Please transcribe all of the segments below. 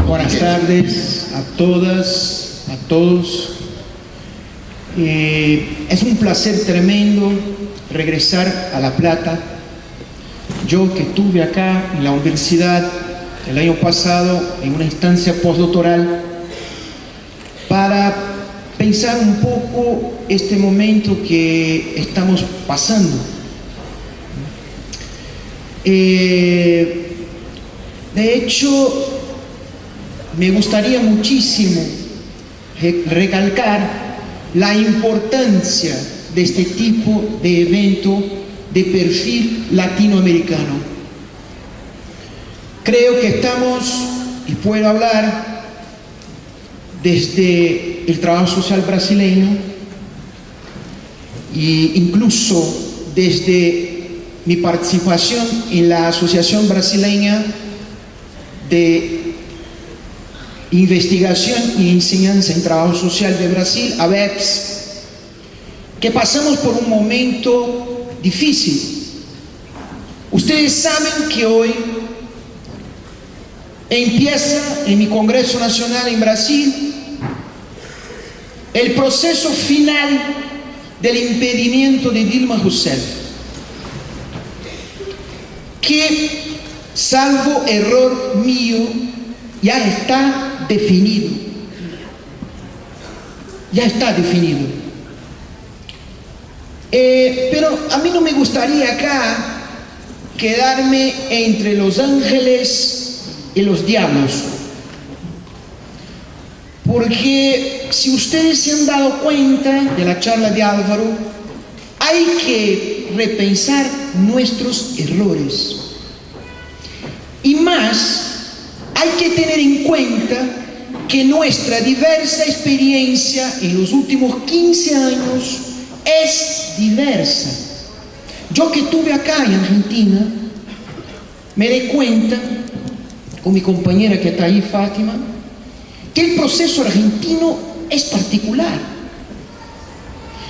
Buenas tardes a todas, a todos. Es un placer tremendo regresar a La Plata. Yo que estuve acá en la universidad el año pasado en una instancia postdoctoral para pensar un poco este momento que estamos pasando. De hecho, me gustaría muchísimo recalcar la importancia de este tipo de evento de perfil latinoamericano. Creo que estamos, y puedo hablar desde el trabajo social brasileño e incluso desde mi participación en la Asociación Brasileña de Investigación y Enseñanza en Trabajo Social de Brasil, ABEPS, que pasamos por un momento difícil. Ustedes saben que hoy empieza en mi Congreso Nacional en Brasil el proceso final del impedimento de Dilma Rousseff, que, salvo error mío, ya está definido. Ya está definido. Pero a mí no me gustaría acá quedarme entre los ángeles y los diablos. Porque si ustedes se han dado cuenta de la charla de Álvaro, hay que repensar nuestros errores. Y más, hay que tener en cuenta que nuestra diversa experiencia en los últimos 15 años es diversa. Yo que estuve acá en Argentina, me di cuenta, con mi compañera que está ahí, Fátima, que el proceso argentino es particular.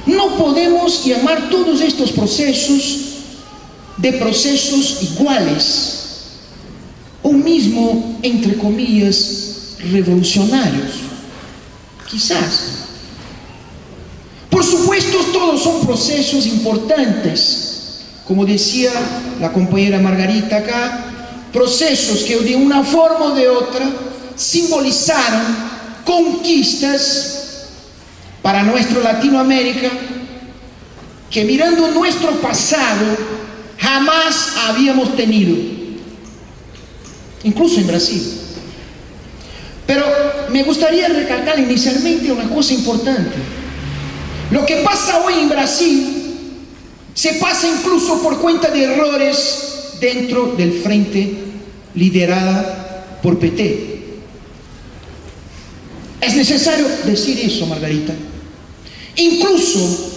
No podemos llamar todos estos procesos de procesos iguales, o mismo, entre comillas, revolucionarios. Quizás. Por supuesto, todos son procesos importantes. Como decía la compañera Margarita acá, procesos que de una forma o de otra simbolizaron conquistas para nuestra Latinoamérica que, mirando nuestro pasado, jamás habíamos tenido, incluso en Brasil. Pero me gustaría recalcar inicialmente una cosa importante. Lo que pasa hoy en Brasil se pasa incluso por cuenta de errores dentro del frente liderada por PT. Es necesario decir eso, Margarita, incluso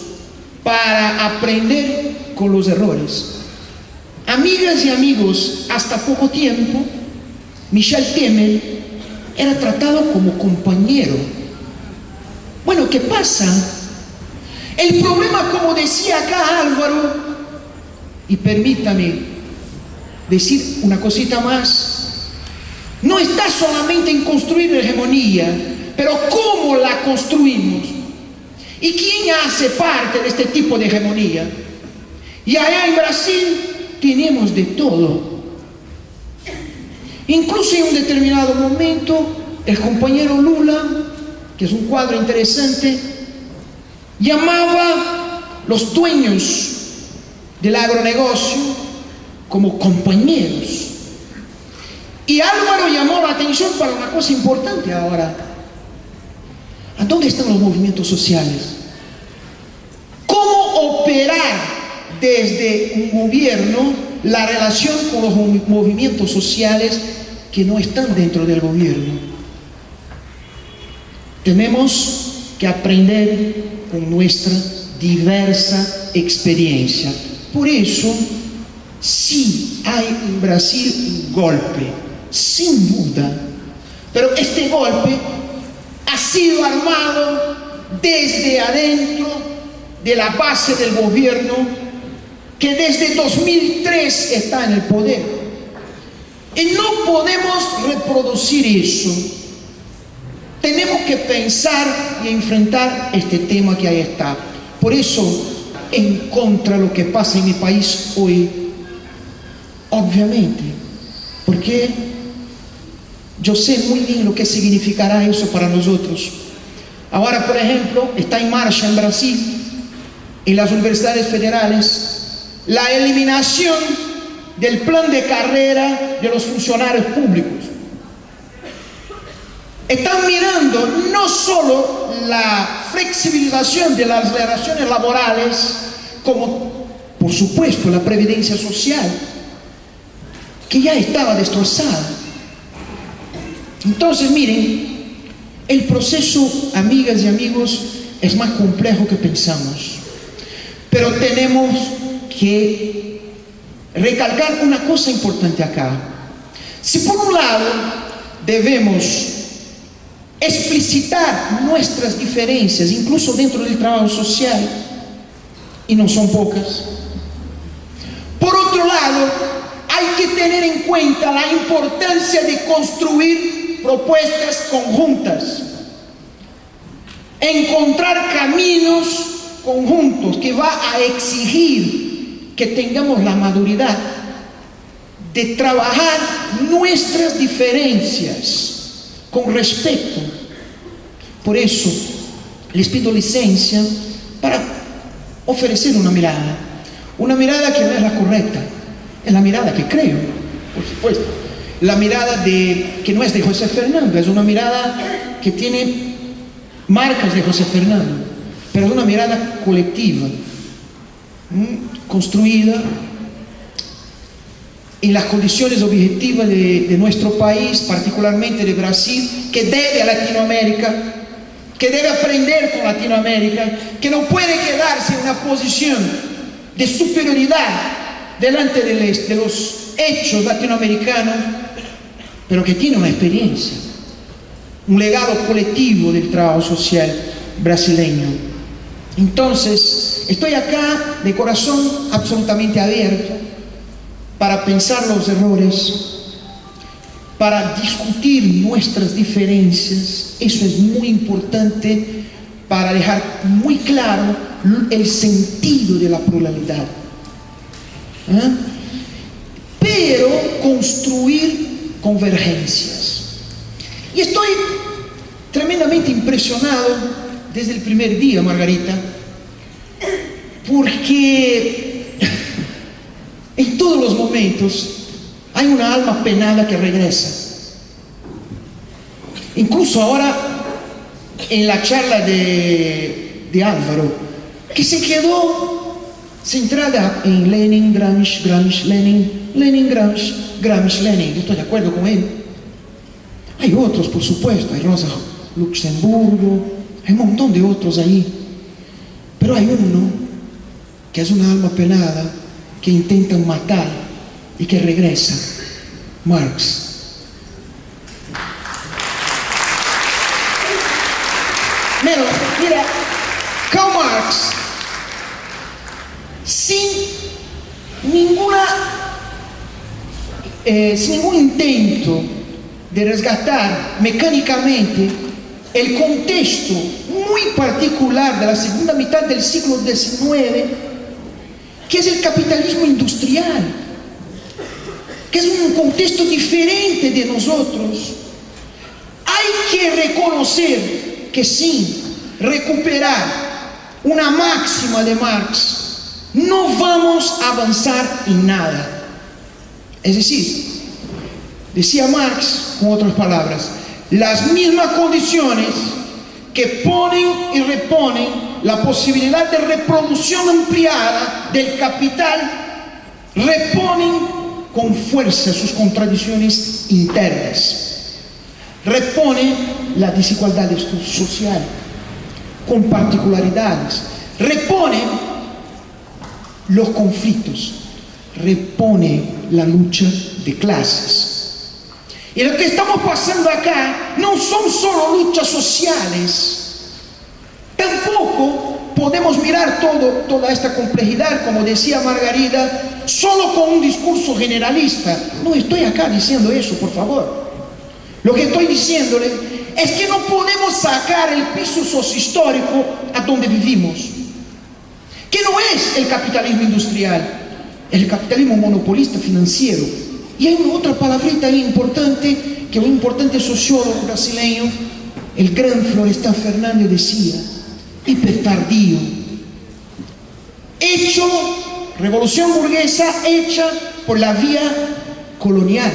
para aprender con los errores. Amigas y amigos, hasta poco tiempo, Michel Temer era tratado como compañero. Bueno, ¿qué pasa? El problema, como decía acá Álvaro, y permítame decir una cosita más, no está solamente en construir hegemonía, pero cómo la construimos y quién hace parte de este tipo de hegemonía. Y allá en Brasil tenemos de todo. Incluso en un determinado momento el compañero Lula, que es un cuadro interesante, llamaba los dueños del agronegocio como compañeros. Y Álvaro llamó la atención para una cosa importante ahora. ¿A dónde están los movimientos sociales? ¿Cómo operar desde un gobierno la relación con los movimientos sociales que no están dentro del gobierno? Tenemos que aprender con nuestra diversa experiencia. Por eso, sí hay en Brasil un golpe, sin duda, pero este golpe ha sido armado desde adentro de la base del gobierno que desde 2003 está en el poder. Y no podemos reproducir eso. Tenemos que pensar y enfrentar este tema que ahí está. Por eso, en contra de lo que pasa en mi país hoy, obviamente, porque yo sé muy bien lo que significará eso para nosotros. Ahora, por ejemplo, está en marcha en Brasil, en las universidades federales, la eliminación del plan de carrera de los funcionarios públicos. Están mirando no solo la flexibilización de las relaciones laborales, como por supuesto la previdencia social, que ya estaba destrozada. Entonces miren, el proceso, amigas y amigos, es más complejo que pensamos. Pero tenemos que recalcar una cosa importante acá. Si por un lado debemos explicitar nuestras diferencias, incluso dentro del trabajo social, y no son pocas, por otro lado, hay que tener en cuenta la importancia de construir propuestas conjuntas, encontrar caminos conjuntos que va a exigir que tengamos la maduridad de trabajar nuestras diferencias con respeto. Por eso les pido licencia para ofrecer una mirada que no es la correcta, es la mirada que creo, por supuesto, la mirada que no es de José Fernando, es una mirada que tiene marcas de José Fernando, pero es una mirada colectiva, construida en las condiciones objetivas de nuestro país, particularmente de Brasil, que debe a Latinoamérica, que debe aprender con Latinoamérica, que no puede quedarse en una posición de superioridad delante de los hechos latinoamericanos, pero que tiene una experiencia, un legado colectivo del trabajo social brasileño. Entonces, estoy acá de corazón absolutamente abierto para pensar los errores, para discutir nuestras diferencias. Eso es muy importante para dejar muy claro el sentido de la pluralidad. Pero construir convergencias. Y estoy tremendamente impresionado desde el primer día, Margarita, porque en todos los momentos hay una alma penada que regresa. Incluso ahora, en la charla de Álvaro, que se quedó centrada en Lenin, Gramsci, Lenin, Lenin, Gramsci, Gramsci, Lenin. Yo estoy de acuerdo con él. Hay otros, por supuesto, hay Rosa Luxemburgo, hay un montón de otros ahí. Pero hay uno que es una alma penada que intentan matar y que regresa, Marx. Mira, Karl Marx, sin ningún intento de resgatar mecánicamente el contexto muy particular de la segunda mitad del siglo XIX, que es el capitalismo industrial, que es un contexto diferente de nosotros. Hay que reconocer que sin recuperar una máxima de Marx, no vamos a avanzar en nada. Es decir, decía Marx, con otras palabras, las mismas condiciones que ponen y reponen la posibilidad de reproducción ampliada del capital, reponen con fuerza sus contradicciones internas, reponen la desigualdad social con particularidades, reponen los conflictos, repone la lucha de clases. Y lo que estamos pasando acá no son solo luchas sociales, tampoco podemos mirar toda esta complejidad, como decía Margarida, solo con un discurso generalista. No estoy acá diciendo eso, por favor. Lo que estoy diciéndole es que no podemos sacar el piso sociohistórico a donde vivimos, que no es el capitalismo industrial, el capitalismo monopolista financiero. Y hay una otra palabrita ahí importante, que un importante sociólogo brasileño, el gran Florestan Fernandes, decía: hipertardío. Revolución burguesa hecha por la vía colonial.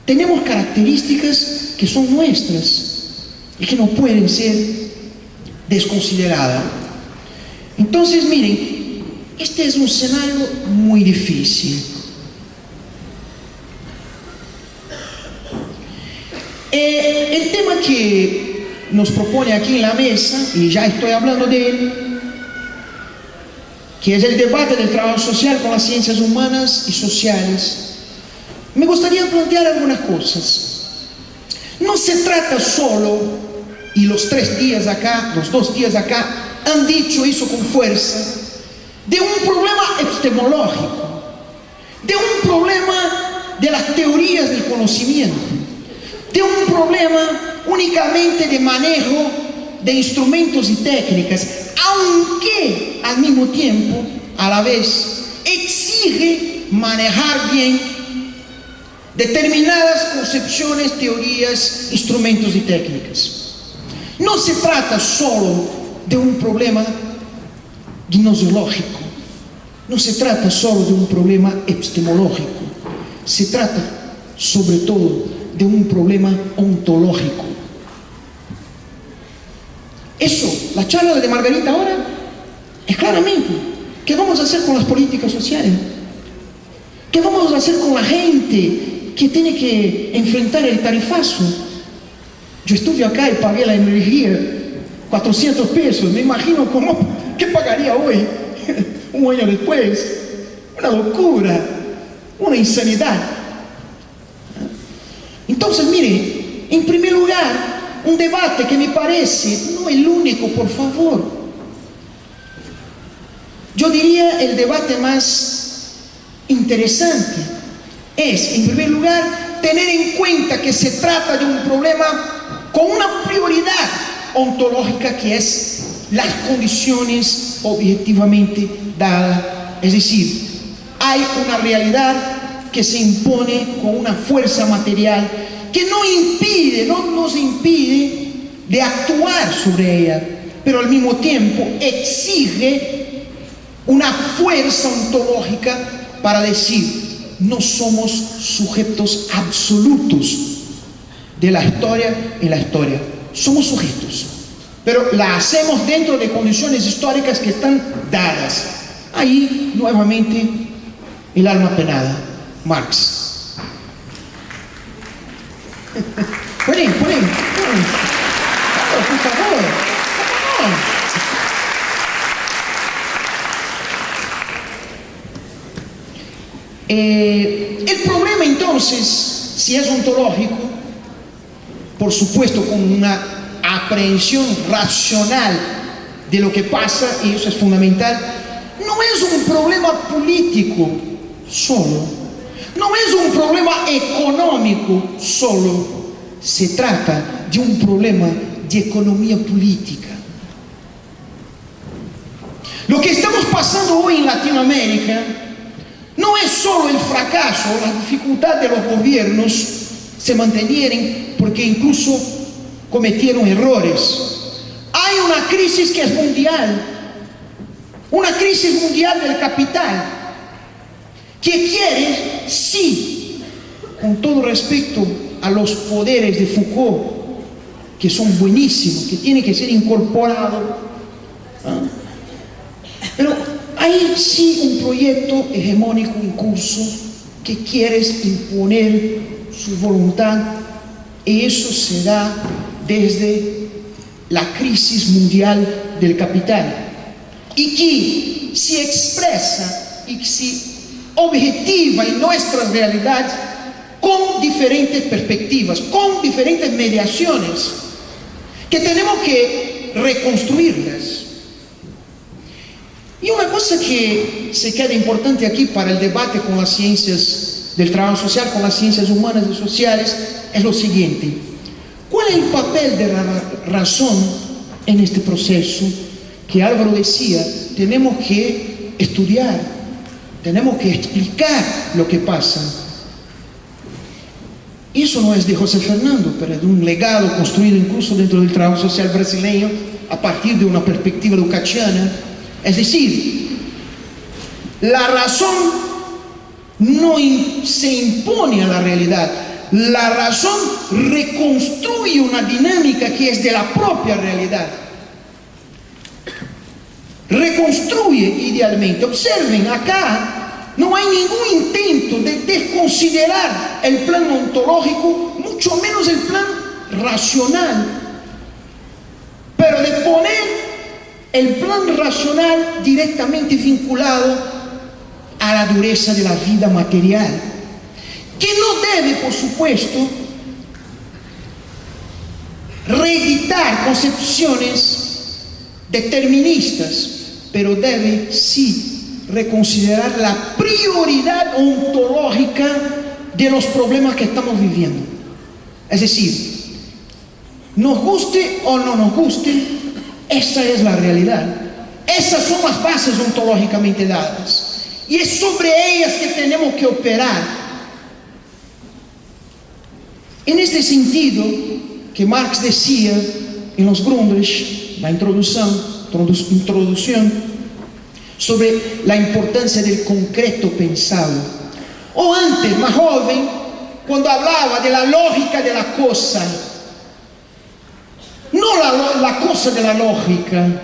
Tenemos características que son nuestras y que no pueden ser desconsideradas. Entonces, miren, este es un escenario muy difícil. El tema que nos propone aquí en la mesa, y ya estoy hablando de él, que es el debate del trabajo social con las ciencias humanas y sociales, me gustaría plantear algunas cosas. No se trata solo, y los 2 días acá han dicho eso con fuerza, de un problema epistemológico, de un problema de las teorías del conocimiento, de un problema únicamente de manejo de instrumentos y técnicas, aunque al mismo tiempo, a la vez, exige manejar bien determinadas concepciones, teorías, instrumentos y técnicas. No se trata solo de un problema gnoseológico, no se trata solo de un problema epistemológico, se trata sobre todo de un problema ontológico. Eso, la charla de Margarita ahora es claramente: ¿qué vamos a hacer con las políticas sociales? ¿Qué vamos a hacer con la gente que tiene que enfrentar el tarifazo? Yo estuve acá y pagué la energía 400 pesos, me imagino ¿qué pagaría hoy? Un año después. Una locura, una insanidad. Entonces, mire, en primer lugar, un debate que me parece no el único, por favor. Yo diría el debate más interesante es, en primer lugar, tener en cuenta que se trata de un problema con una prioridad ontológica, que es las condiciones objetivamente dadas. Es decir, hay una realidad que se impone con una fuerza material que no nos impide de actuar sobre ella, pero al mismo tiempo exige una fuerza ontológica para decir: no somos sujetos absolutos de la historia en la historia, somos sujetos, pero la hacemos dentro de condiciones históricas que están dadas. Ahí nuevamente el alma penada, Marx. Ponen, por favor. El problema entonces, si es ontológico, por supuesto con una aprehensión racional de lo que pasa, y eso es fundamental, no es un problema político solo, no es un problema económico solo, se trata de un problema de economía política. Lo que estamos pasando hoy en Latinoamérica no es solo el fracaso o la dificultad de los gobiernos se mantenieron, porque incluso cometieron errores. Hay una crisis que es mundial, una crisis mundial del capital, que quiere, sí, con todo respeto a los poderes de Foucault, que son buenísimos, que tienen que ser incorporados, pero hay sí un proyecto hegemónico en curso que quiere imponer su voluntad, y eso se da desde la crisis mundial del capital, y que se expresa y que se objetiva en nuestras realidades con diferentes perspectivas, con diferentes mediaciones, que tenemos que reconstruirlas. Y una cosa que se queda importante aquí para el debate con las ciencias del trabajo social, con las ciencias humanas y sociales, es lo siguiente: ¿cuál es el papel de la razón en este proceso? Que Álvaro decía, tenemos que estudiar, tenemos que explicar lo que pasa. Y eso no es de José Fernando, pero es de un legado construido incluso dentro del trabajo social brasileño a partir de una perspectiva lucatiana. Es decir, la razón no se impone a la realidad, la razón reconstruye una dinámica que es de la propia realidad. Reconstruye idealmente. Observen, acá no hay ningún intento de desconsiderar el plan ontológico, mucho menos el plan racional, pero de poner el plan racional directamente vinculado a la dureza de la vida material, que no debe, por supuesto, reeditar concepciones deterministas, pero debe sí reconsiderar la prioridad ontológica de los problemas que estamos viviendo. Es decir, nos guste o no nos guste, esa es la realidad. Esas son las bases ontológicamente dadas. Y es sobre ellas que tenemos que operar. En este sentido, que Marx decía en los Grundrisse, la introducción, sobre la importancia del concreto pensado. O antes, más joven, cuando hablaba de la lógica de la cosa, no la cosa de la lógica,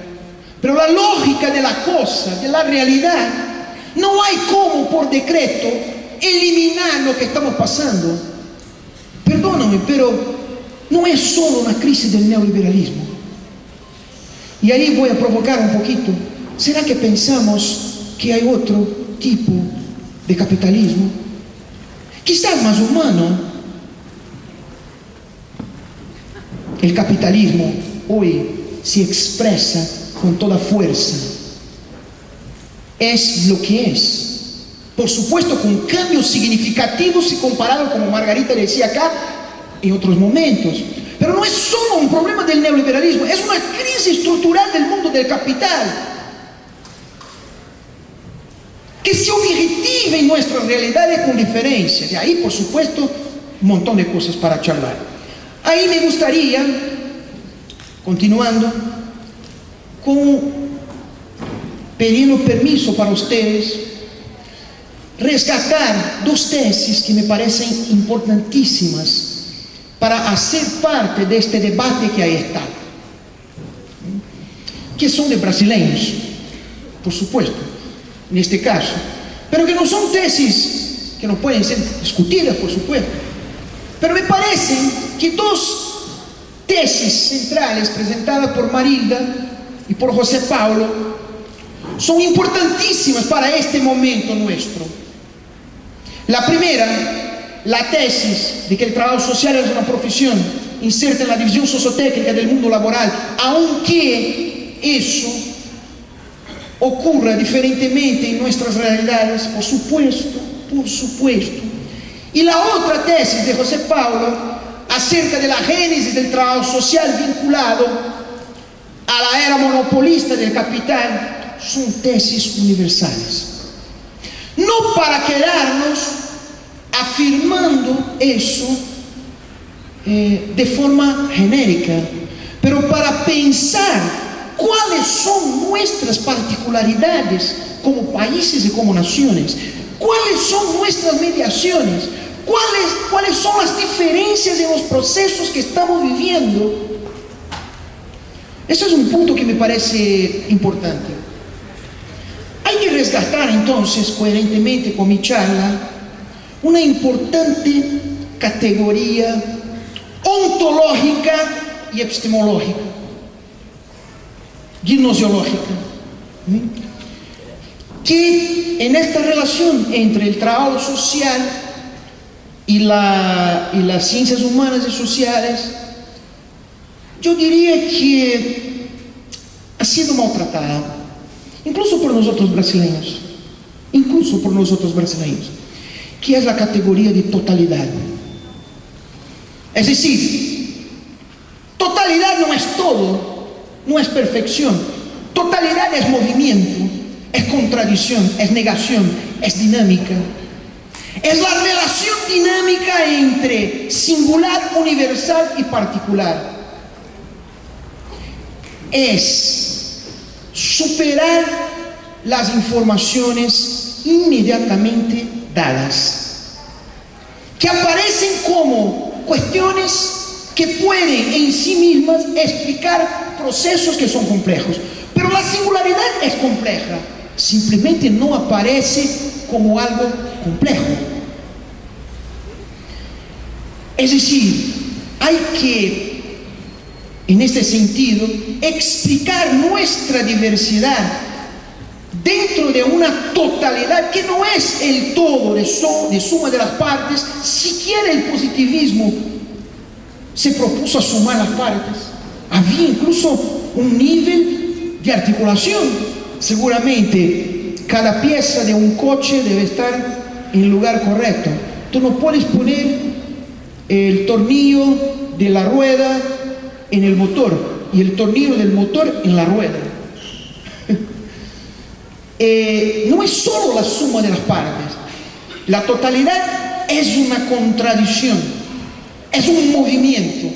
pero la lógica de la cosa, de la realidad. No hay cómo por decreto eliminar lo que estamos pasando. Perdóname, pero no es solo una crisis del neoliberalismo. Y ahí voy a provocar un poquito. ¿Será que pensamos que hay otro tipo de capitalismo? Quizás más humano. El capitalismo hoy se expresa con toda fuerza. Es lo que es. Por supuesto, con cambios significativos si comparado, como Margarita decía acá, en otros momentos. Pero no es solo un problema del neoliberalismo, es una crisis estructural del mundo del capital, que se objetiva en nuestras realidades con diferencia. De ahí, por supuesto, un montón de cosas para charlar. Ahí me gustaría, continuando, pidiendo permiso para ustedes, rescatar dos tesis que me parecen importantísimas para hacer parte de este debate que ahí está, que son de brasileños, por supuesto, en este caso, pero que no son tesis que no pueden ser discutidas, por supuesto, pero me parecen que dos tesis centrales presentadas por Marilda y por José Paulo son importantísimas para este momento nuestro. La primera, la tesis de que el trabajo social es una profesión inserta en la división sociotécnica del mundo laboral, aunque eso ocurra diferentemente en nuestras realidades, por supuesto. Y la otra tesis de José Paulo acerca de la génesis del trabajo social vinculado a la era monopolista del capital son tesis universales. No para quedarnos afirmando eso de forma genérica, pero para pensar cuáles son nuestras particularidades como países y como naciones, cuáles son nuestras mediaciones, cuáles son las diferencias en los procesos que estamos viviendo. Ese es un punto que me parece importante. Hay que rescatar entonces, coherentemente con mi charla, una importante categoría ontológica y epistemológica, gnosiológica, que en esta relación entre el trabajo social y las ciencias humanas y sociales, yo diría que ha sido maltratada. incluso por nosotros brasileños, que es la categoría de totalidad. Es decir, totalidad no es todo, no es perfección. Totalidad es movimiento, es contradicción, es negación, es dinámica. Es la relación dinámica entre singular, universal y particular. Es superar las informaciones inmediatamente dadas, que aparecen como cuestiones que pueden en sí mismas explicar procesos que son complejos. Pero la singularidad es compleja, simplemente no aparece como algo complejo. Es decir, hay que, en este sentido, explicar nuestra diversidad dentro de una totalidad que no es el todo de suma de las partes. Siquiera el positivismo se propuso a sumar las partes. Había incluso un nivel de articulación. Seguramente cada pieza de un coche debe estar en el lugar correcto. Tú no puedes poner el tornillo de la rueda en el motor y el tornillo del motor en la rueda. No es solo la suma de las partes. La totalidad es una contradicción, es un movimiento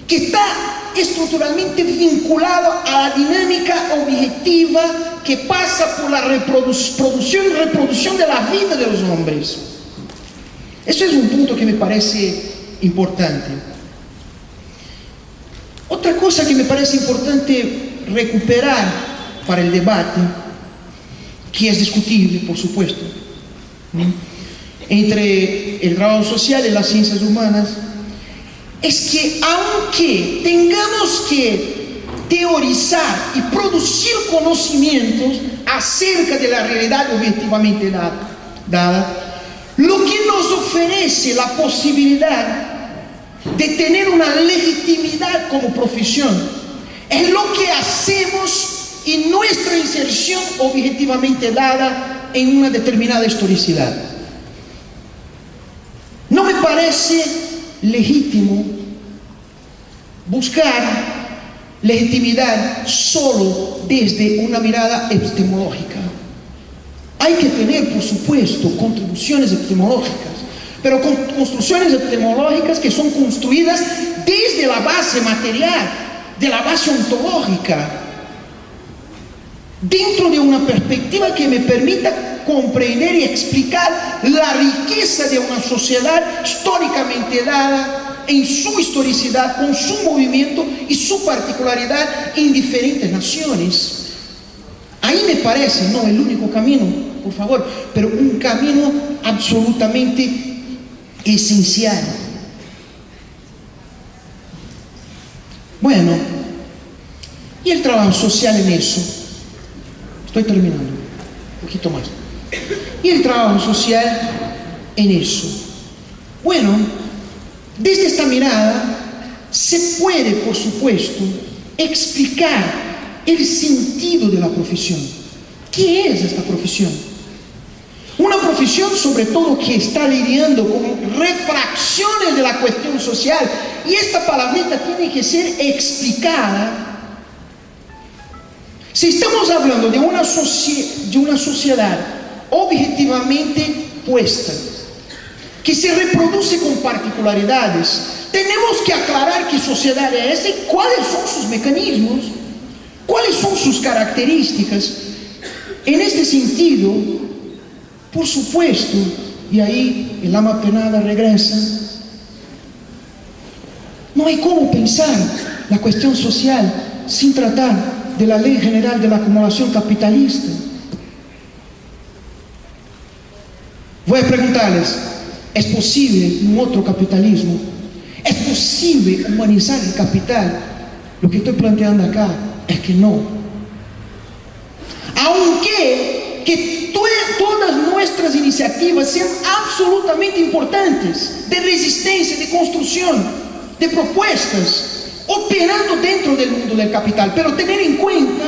que está estructuralmente vinculado a la dinámica objetiva que pasa por la producción y reproducción de la vida de los hombres. Eso es un punto que me parece importante. Otra cosa que me parece importante recuperar para el debate, que es discutible, por supuesto, entre el trabajo social y las ciencias humanas, es que aunque tengamos que teorizar y producir conocimientos acerca de la realidad objetivamente dada, lo que nos ofrece la posibilidad de tener una legitimidad como profesión es lo que hacemos y nuestra inserción objetivamente dada en una determinada historicidad. No me parece legítimo buscar legitimidad solo desde una mirada epistemológica. Hay que tener, por supuesto, contribuciones epistemológicas, pero con construcciones epistemológicas que son construidas desde la base material, de la base ontológica, dentro de una perspectiva que me permita comprender y explicar la riqueza de una sociedad históricamente dada en su historicidad, con su movimiento y su particularidad en diferentes naciones. Ahí me parece, no el único camino, por favor, pero un camino absolutamente esencial. Bueno, y el trabajo social en eso. Estoy terminando, un poquito más. Y el trabajo social en eso. Bueno, desde esta mirada se puede, por supuesto, explicar el sentido de la profesión. ¿Qué es esta profesión? Una profesión sobre todo que está lidiando con refracciones de la cuestión social, y esta palabrita tiene que ser explicada. Si estamos hablando de una sociedad objetivamente puesta, que se reproduce con particularidades, tenemos que aclarar qué sociedad es esa y cuáles son sus mecanismos, cuáles son sus características. En este sentido, por supuesto, y ahí el alma penada regresa, no hay cómo pensar la cuestión social sin tratar de la ley general de la acumulación capitalista. Voy a preguntarles, ¿es posible un otro capitalismo? ¿Es posible humanizar el capital? Lo que estoy planteando acá es que no. Aunque todas nuestras iniciativas sean absolutamente importantes, de resistencia, de construcción, de propuestas, operando dentro del mundo del capital, pero tener en cuenta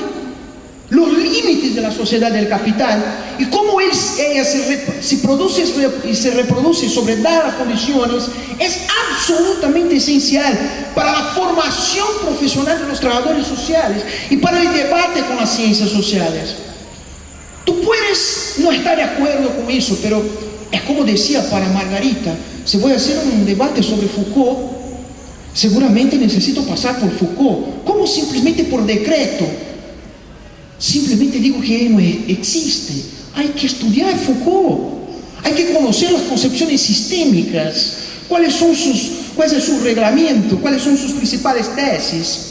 los límites de la sociedad del capital y cómo ella se produce y se reproduce sobre dadas condiciones, es absolutamente esencial para la formación profesional de los trabajadores sociales y para el debate con las ciencias sociales. Tú puedes no estar de acuerdo con eso, pero es como decía para Margarita, si voy a hacer un debate sobre Foucault, seguramente necesito pasar por Foucault, como simplemente por decreto. Simplemente digo que no existe. Hay que estudiar Foucault, hay que conocer las concepciones sistémicas, cuál es su reglamento, cuáles son sus principales tesis.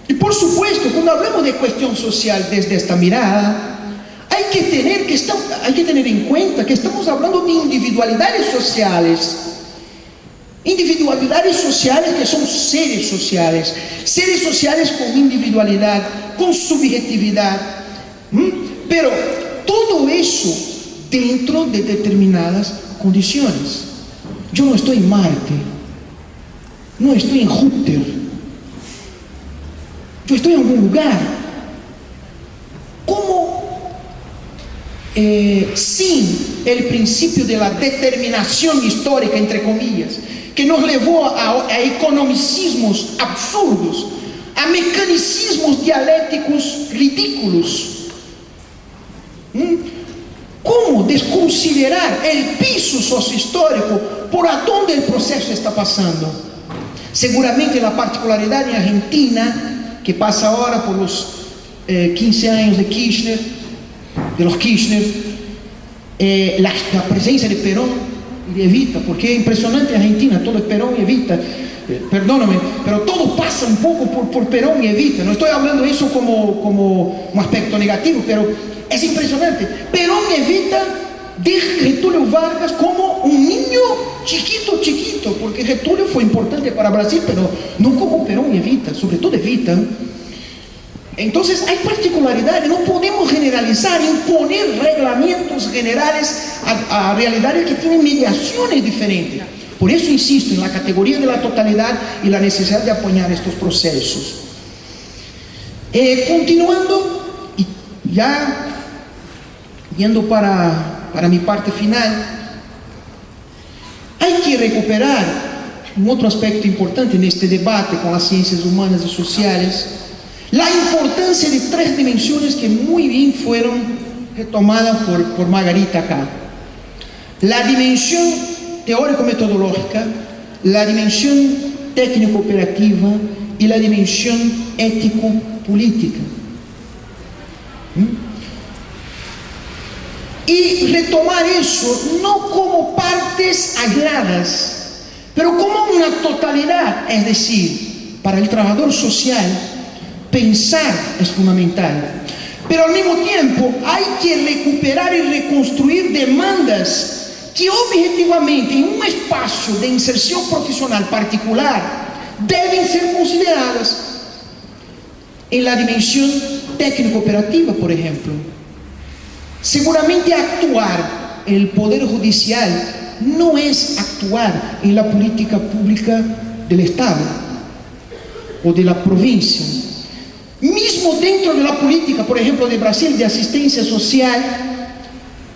Y por supuesto, cuando hablamos de cuestión social desde esta mirada, hay que tener en cuenta que estamos hablando de individualidades sociales. Individualidades sociales que son seres sociales con individualidad, con subjetividad, pero todo eso dentro de determinadas condiciones. Yo no estoy en Marte, no estoy en Júpiter, yo estoy en algún lugar. ¿Cómo sin el principio de la determinación histórica, entre comillas, que nos llevó a economicismos absurdos, a mecanicismos dialécticos ridículos? ¿Cómo desconsiderar el piso sociohistórico por donde el proceso está pasando? Seguramente la particularidad en Argentina, que pasa ahora por los 15 años de Kirchner, la presencia de Perón y de Evita, porque es impresionante en Argentina, todo es Perón y Evita. Perdóname, pero todo pasa un poco por Perón y Evita. No estoy hablando de eso como un aspecto negativo, pero es impresionante. Perón y Evita de Getúlio Vargas como un niño chiquito, porque Getúlio fue importante para Brasil, pero no como Perón y Evita, sobre todo Evita. Entonces hay particularidades, no podemos generalizar, imponer reglamentos generales a realidades que tienen mediaciones diferentes. Por eso insisto en la categoría de la totalidad y la necesidad de apoyar estos procesos. Continuando, y ya yendo para mi parte final, hay que recuperar un otro aspecto importante en este debate con las ciencias humanas y sociales: la importancia de tres dimensiones que muy bien fueron retomadas por Margarita acá. La dimensión teórico-metodológica, la dimensión técnico-operativa y la dimensión ético-política. Y retomar eso no como partes aisladas, pero como una totalidad. Es decir, para el trabajador social, pensar es fundamental, pero al mismo tiempo hay que recuperar y reconstruir demandas que objetivamente en un espacio de inserción profesional particular deben ser consideradas. En la dimensión técnico-operativa, por ejemplo, seguramente actuar en el Poder Judicial no es actuar en la política pública del Estado o de la provincia. Mismo dentro de la política, por ejemplo, de Brasil, de asistencia social,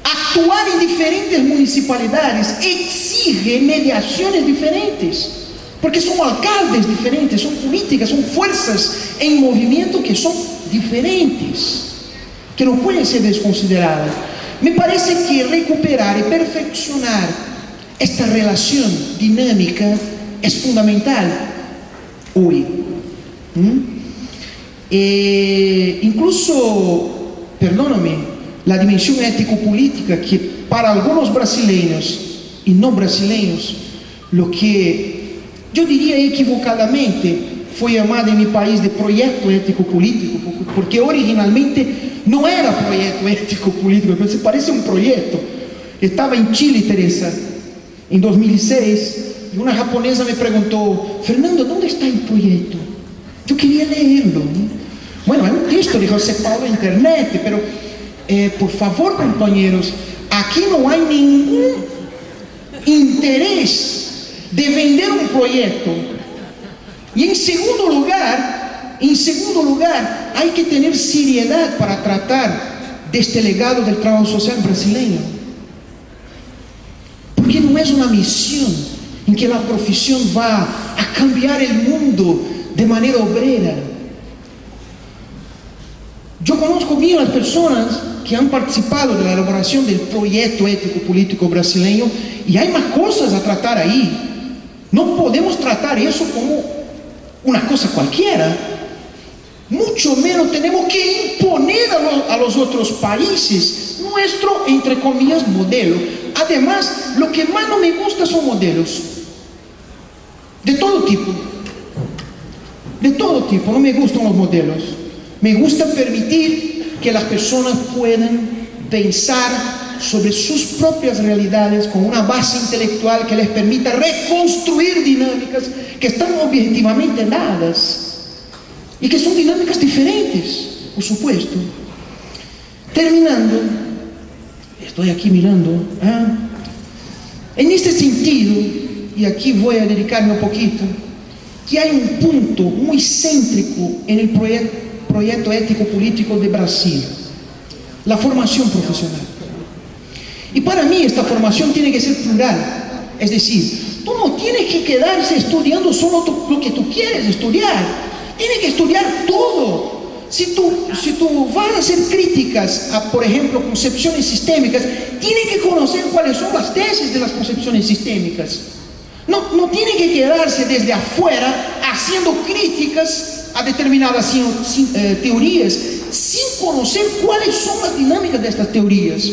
actuar en diferentes municipalidades exige mediaciones diferentes, porque son alcaldes diferentes, son políticas, son fuerzas en movimiento que son diferentes, que no pueden ser desconsideradas. Me parece que recuperar y perfeccionar esta relación dinámica es fundamental hoy. Incluso, perdóname, la dimensión ético-política, que para algunos brasileños y no brasileños, lo que yo diría equivocadamente fue llamado en mi país de proyecto ético-político, porque originalmente no era proyecto ético-político, pero se parece a un proyecto. Estaba en Chile, Teresa, en 2006, y una japonesa me preguntó: Fernando, ¿dónde está el proyecto? Yo quería leerlo, ¿no? Bueno, hay un texto de José Paulo en internet, pero por favor, compañeros, aquí no hay ningún interés de vender un proyecto. Y en segundo lugar, En segundo lugar, hay que tener seriedad para tratar de este legado del trabajo social brasileño. Porque no es una misión en que la profesión va a cambiar el mundo de manera obrera. Yo conozco bien a las personas que han participado de la elaboración del proyecto ético-político brasileño y hay más cosas a tratar ahí. No podemos tratar eso como una cosa cualquiera. Mucho menos tenemos que imponer a los otros países nuestro, entre comillas, modelo. Además, lo que más no me gusta son modelos. De todo tipo. De todo tipo, no me gustan los modelos. Me gusta permitir que las personas puedan pensar sobre sus propias realidades con una base intelectual que les permita reconstruir dinámicas que están objetivamente dadas y que son dinámicas diferentes, por supuesto. Terminando, estoy aquí mirando, en este sentido, y aquí voy a dedicarme un poquito, que hay un punto muy céntrico en el proyecto ético-político de Brasil: la formación profesional. Y para mí esta formación tiene que ser plural, es decir, tú no tienes que quedarse estudiando solo lo que tú quieres estudiar, tienes que estudiar todo. Si tú vas a hacer críticas a, por ejemplo, concepciones sistémicas, tienes que conocer cuáles son las tesis de las concepciones sistémicas. No tiene que quedarse desde afuera haciendo críticas a determinadas teorías sin conocer cuáles son las dinámicas de estas teorías.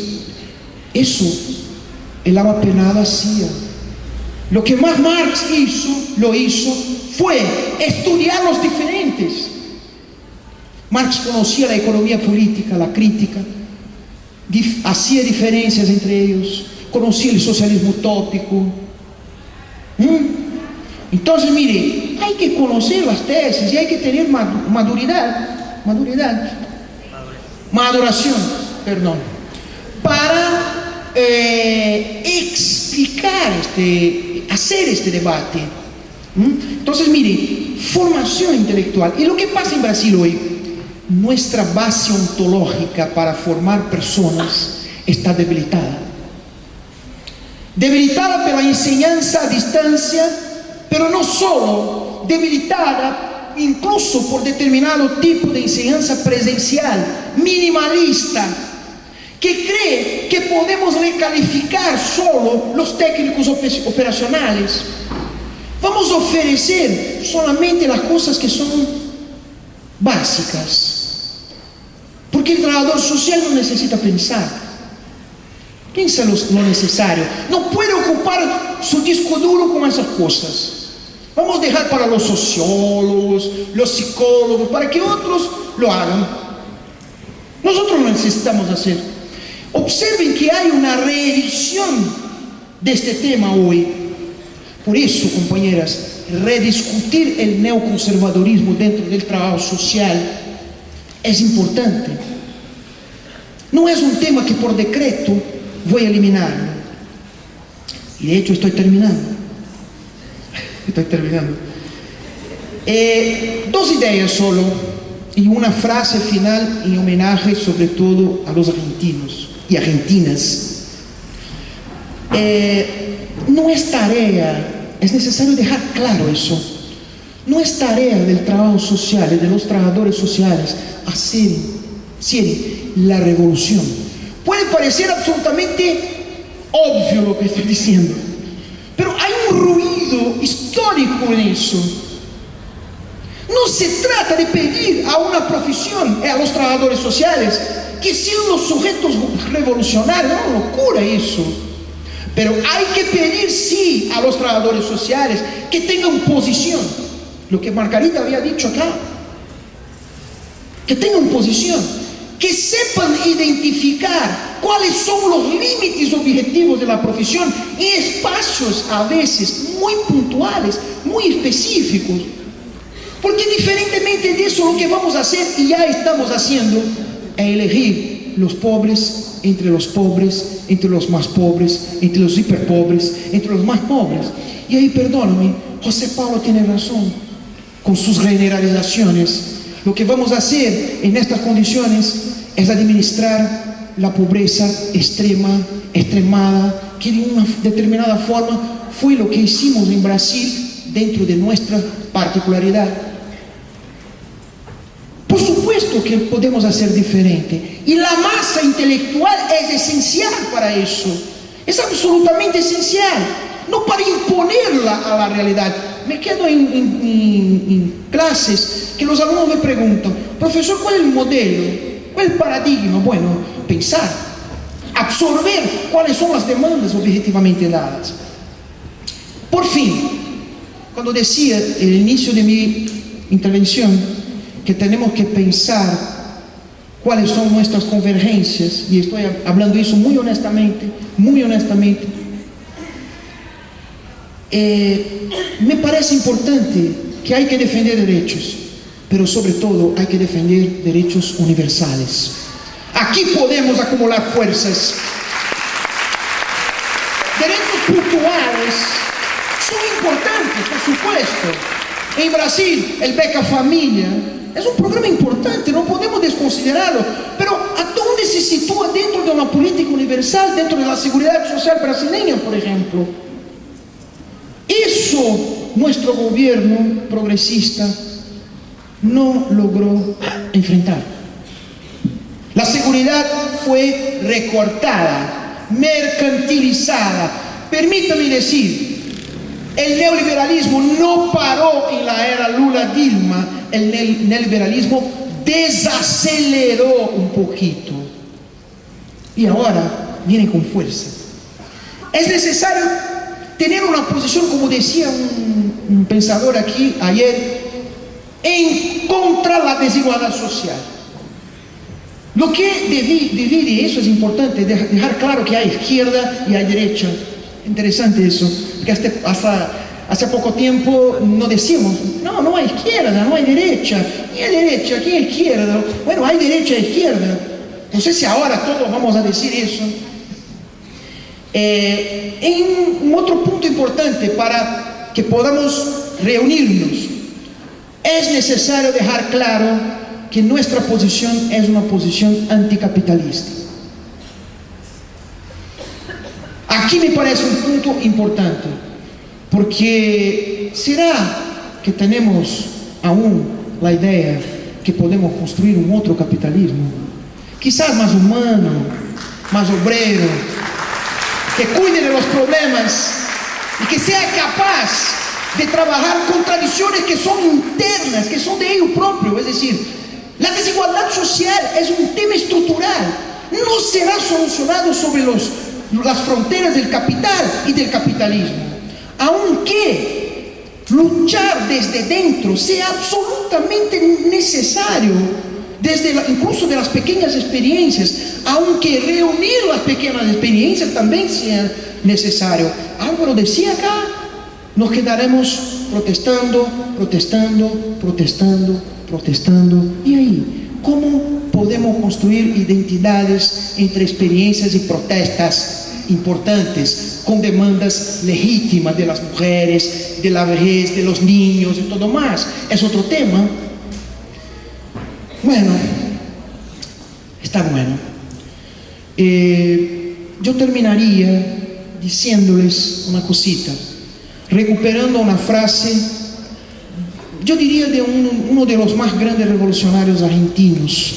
Eso el Avapenado hacía. Lo que más Marx hizo fue estudiar los diferentes. Marx conocía la economía política, la crítica, hacía diferencias entre ellos, conocía el socialismo utópico. Entonces, mire, hay que conocer las tesis y hay que tener maduración, para explicar hacer este debate. Entonces, mire, formación intelectual. Y lo que pasa en Brasil hoy, nuestra base ontológica para formar personas está debilitada. Debilitada por la enseñanza a distancia, pero no solo, debilitada incluso por determinado tipo de enseñanza presencial, minimalista, que cree que podemos recalificar solo los técnicos operacionales. Vamos a ofrecer solamente las cosas que son básicas, porque el trabajador social no necesita pensar. Piensa lo necesario. No puede ocupar su disco duro con esas cosas. Vamos a dejar para los sociólogos, los psicólogos, para que otros lo hagan. Nosotros lo necesitamos hacer. Observen que hay una reedición de este tema hoy. Por eso, compañeras, rediscutir el neoconservadorismo dentro del trabajo social es importante. No es un tema que por decreto voy a eliminarlo. Y de hecho estoy terminando. Dos ideas solo y una frase final en homenaje sobre todo a los argentinos y argentinas. No es tarea, es necesario dejar claro eso, no es tarea del trabajo social y de los trabajadores sociales hacer la revolución. Puede parecer absolutamente obvio lo que estoy diciendo, pero hay un ruido histórico en eso. No se trata de pedir a una profesión, a los trabajadores sociales, que sean los sujetos revolucionarios, es una locura eso. Pero hay que pedir sí a los trabajadores sociales que tengan posición, lo que Margarita había dicho acá, que tengan posición, que sepan identificar cuáles son los límites objetivos de la profesión en espacios a veces muy puntuales, muy específicos. Porque diferentemente de eso, lo que vamos a hacer, y ya estamos haciendo, es elegir los pobres entre los pobres, entre los más pobres, entre los hiperpobres, entre los más pobres. Y ahí, perdóname, José Paulo tiene razón con sus generalizaciones Lo que vamos a hacer en estas condiciones es administrar la pobreza extremada, que de una determinada forma fue lo que hicimos en Brasil dentro de nuestra particularidad. Por supuesto que podemos hacer diferente, y la masa intelectual es esencial para eso, es absolutamente esencial, no para imponerla a la realidad. Me quedo en clases que los alumnos me preguntan: profesor, ¿cuál es el modelo? ¿Cuál es el paradigma? Bueno, pensar, absorber cuáles son las demandas objetivamente dadas. Por fin, cuando decía en el inicio de mi intervención que tenemos que pensar cuáles son nuestras convergencias, y estoy hablando eso muy honestamente, me parece importante que hay que defender derechos, pero sobre todo hay que defender derechos universales. Aquí podemos acumular fuerzas. Derechos puntuales son importantes, por supuesto. En Brasil, el Beca Familia es un programa importante, no podemos desconsiderarlo, pero ¿a dónde se sitúa dentro de una política universal, dentro de la seguridad social brasileña, por ejemplo? Eso nuestro gobierno progresista no logró enfrentar. La seguridad fue recortada, mercantilizada. Permítame decir, el neoliberalismo no paró en la era Lula-Dilma, el neoliberalismo desaceleró un poquito y ahora viene con fuerza. Es necesario tener una posición, como decía un pensador aquí ayer, en contra de la desigualdad social. Lo que divide, y eso es importante, dejar claro que hay izquierda y hay derecha. Interesante eso, porque hasta hace poco tiempo no decíamos, no hay izquierda, no hay derecha. ¿Quién es derecha? ¿Quién es izquierda? Bueno, hay derecha e izquierda. No sé si ahora todos vamos a decir eso. En un otro punto importante para que podamos reunirnos, es necesario dejar claro que nuestra posición es una posición anticapitalista. Aquí me parece un punto importante, porque ¿será que tenemos aún la idea que podemos construir un otro capitalismo? Quizás más humano, más obrero, que cuide de los problemas y que sea capaz de trabajar con tradiciones que son internas, que son de ello propio. Es decir, la desigualdad social es un tema estructural, no será solucionado sobre las fronteras del capital y del capitalismo, aunque luchar desde dentro sea absolutamente necesario, incluso de las pequeñas experiencias, aunque reunir las pequeñas experiencias también sea necesario. Álvaro decía acá, nos quedaremos protestando, y ahí, ¿cómo podemos construir identidades entre experiencias y protestas importantes, con demandas legítimas de las mujeres, de la vejez, de los niños y todo más? Es otro tema. Bueno, está bueno. Yo terminaría diciéndoles una cosita, recuperando una frase, yo diría de uno de los más grandes revolucionarios argentinos.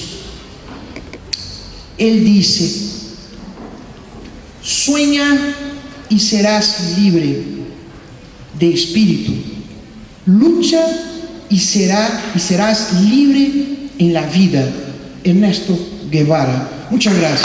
Él dice: sueña y serás libre de espíritu, lucha y serás libre en la vida. Ernesto Guevara. Muchas gracias.